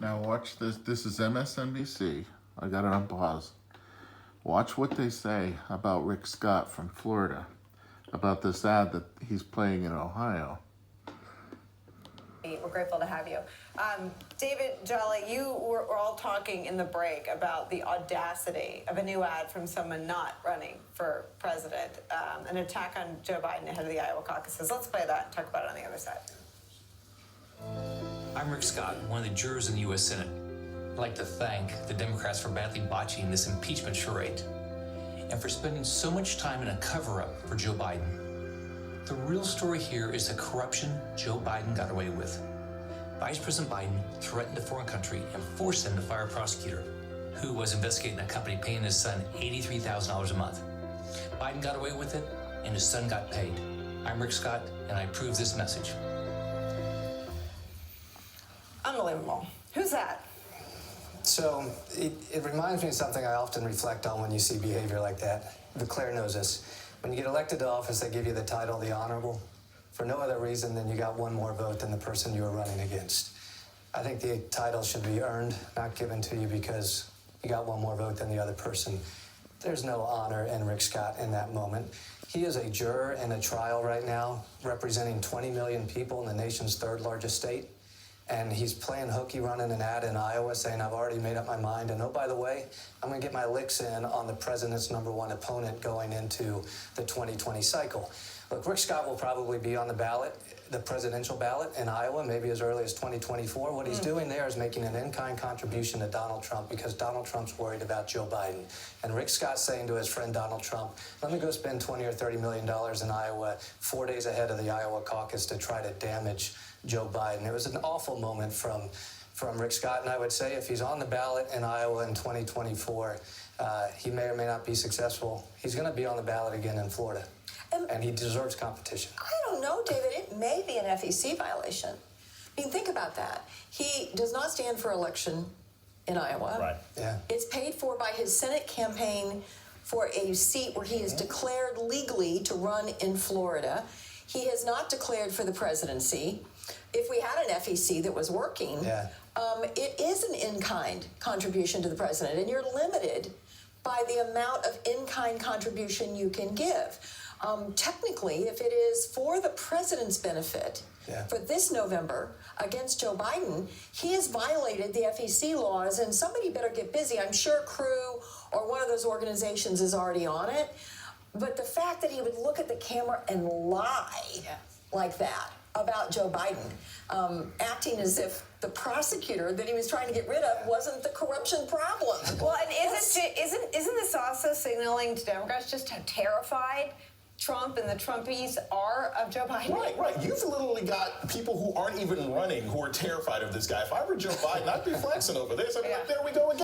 Now watch this. This is MSNBC. I got it on pause. Watch what they say about Rick Scott from Florida, about this ad that he's playing in Ohio. We're grateful to have you. David Jolly, you were all talking in the break about the audacity of a new ad from someone not running for president, an attack on Joe Biden ahead of the Iowa caucuses. Let's play that and talk about it on the other side. I'm Rick Scott, one of the jurors in the U.S. Senate. I'd like to thank the Democrats for badly botching this impeachment charade and for spending so much time in a cover-up for Joe Biden. The real story here is the corruption Joe Biden got away with. Vice President Biden threatened a foreign country and forced them to fire a prosecutor who was investigating a company paying his son $83,000 a month. Biden got away with it, and his son got paid. I'm Rick Scott, and I approve this message. Unbelievable. Who's that? So it reminds me of something I often reflect on when you see behavior like that. Claire knows this. When you get elected to office, they give you the title, the Honorable, for no other reason than you got one more vote than the person you were running against. I think the title should be earned, not given to you because you got one more vote than the other person. There's no honor in Rick Scott in that moment. He is a juror in a trial right now, representing 20 million people in the nation's third largest state. And he's playing hooky, running an ad in Iowa saying, I've already made up my mind. And oh, by the way, I'm going to get my licks in on the president's #1 opponent going into the 2020 cycle. Look, Rick Scott will probably be on the ballot, the presidential ballot in Iowa, maybe as early as 2024. What he's doing there is making an in-kind contribution to Donald Trump because Donald Trump's worried about Joe Biden. And Rick Scott's saying to his friend Donald Trump, let me go spend $20 or $30 million in Iowa 4 days ahead of the Iowa caucus to try to damage Joe Biden. It was an awful moment from Rick Scott, and I would say if he's on the ballot in Iowa in 2024, he may or may not be successful. He's going to be on the ballot again in Florida, and he deserves competition. I don't know, David. It may be an FEC violation. I mean, think about that. He does not stand for election in Iowa. Right. Yeah. It's paid for by his Senate campaign for a seat where he is declared legally to run in Florida. He has not declared for the presidency. If we had an FEC that was working, it is an in-kind contribution to the president, and you're limited by the amount of in-kind contribution you can give. Technically, if it is for the president's benefit for this November against Joe Biden, he has violated the FEC laws, and somebody better get busy. I'm sure Crew or one of those organizations is already on it. But the fact that he would look at the camera and lie like that about Joe Biden, acting as if the prosecutor that he was trying to get rid of wasn't the corruption problem. Well, and isn't this also signaling to Democrats just how terrified Trump and the Trumpies are of Joe Biden? Right. You've literally got people who aren't even running who are terrified of this guy. If I were Joe Biden, I'd be flexing over this. I'd be like, there we go again.